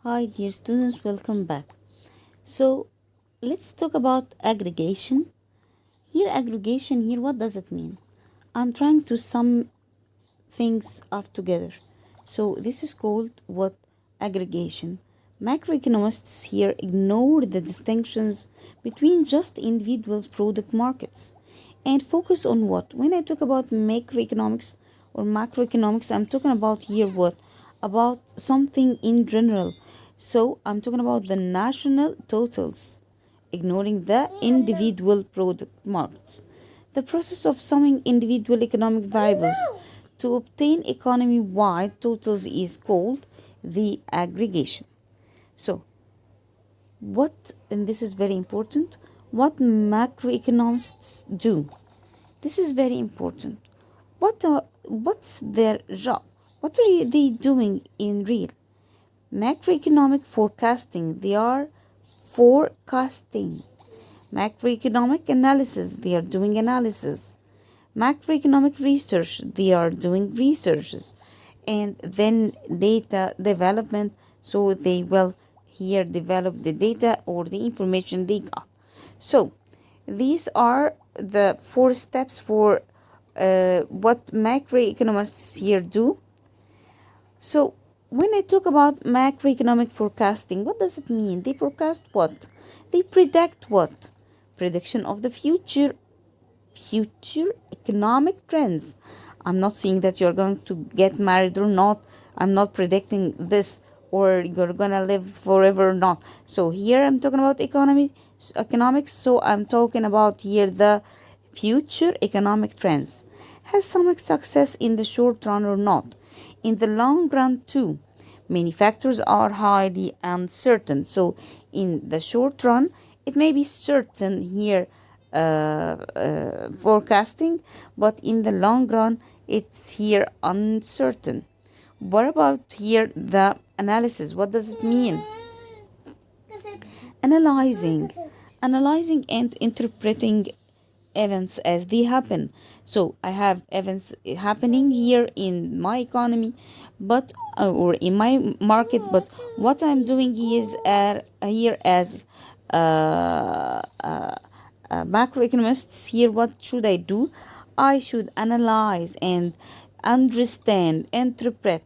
Hi, dear students, welcome back. So, let's talk about aggregation. Aggregation, what does it mean? I'm trying to sum things up together. So, this is called what? Aggregation. Macroeconomists here ignore the distinctions between just individuals' product markets and focus on what? When I talk about macroeconomics or macroeconomics, I'm talking about here what? About something in general. So I'm talking about the national totals, ignoring the individual product markets. The process of summing individual economic variables to obtain economy-wide totals is called the aggregation. So, and this is very important, what macroeconomists do? This is very important. What's their job? What are they doing in real? Macroeconomic forecasting, they are forecasting. Macroeconomic analysis, they are doing analysis. Macroeconomic research, they are doing researches. And then data development, so they will here develop the data or the information they got. So these are the 4 steps for what macroeconomists here do. So when I talk about macroeconomic forecasting, what does it mean? They forecast what? They predict what? Prediction of the future economic trends. I'm not saying that you're going to get married or not. I'm not predicting this or you're gonna live forever or not. So here I'm talking about economics. So I'm talking about here the future economic trends. Has some success in the short run or not? In the long run too. Many factors are highly uncertain. So in the short run, it may be certain here forecasting, but in the long run, it's here uncertain. What about here the analysis? What does it mean? Analyzing and interpreting events as they happen. So I have events happening here in my economy, but or in my market. But what I'm doing is here as macroeconomists here. What should I do? I should analyze and understand, interpret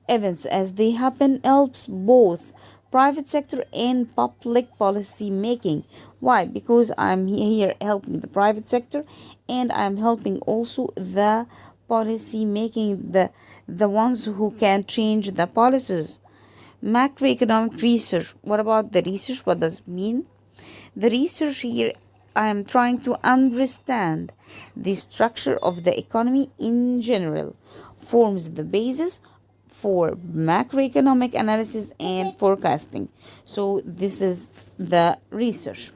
events as they happen. Helps both private sector and public policy making. Why? Because I'm here helping the private sector and I'm helping also the policy making, the ones who can change the policies. Macroeconomic research. What about the research? What does it mean? The research here, I am trying to understand the structure of the economy in general, forms the basis for macroeconomic analysis and forecasting. So this is the research.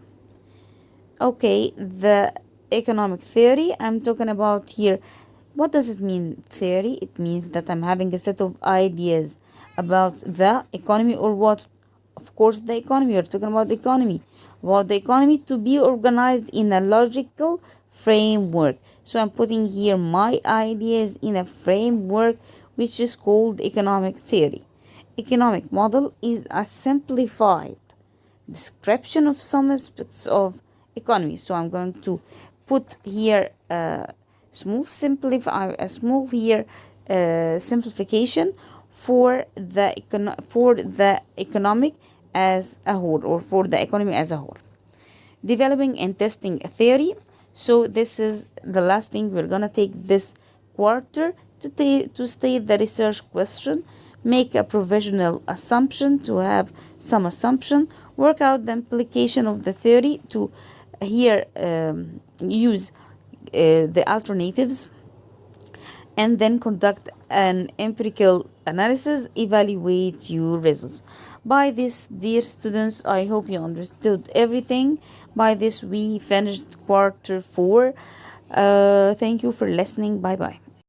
Okay, the economic theory, I'm talking about here. What does it mean, theory? It means that I'm having a set of ideas about the economy or what? Of course, the economy. We're talking about the economy. About the economy to be organized in a logical framework. So I'm putting here my ideas in a framework which is called economic theory. Economic model is a simplified description of some aspects of economy. So I'm going to put here a small simplification for the economic as a whole, or for the economy as a whole. Developing and testing a theory. So this is the last thing we're gonna take this quarter to state the research question, make a provisional assumption, to have some assumption, work out the implication of the theory, to here use the alternatives, and then conduct an empirical analysis, evaluate your results. By this, dear students, I hope you understood everything. By this, we finished quarter 4. Thank you for listening. Bye bye.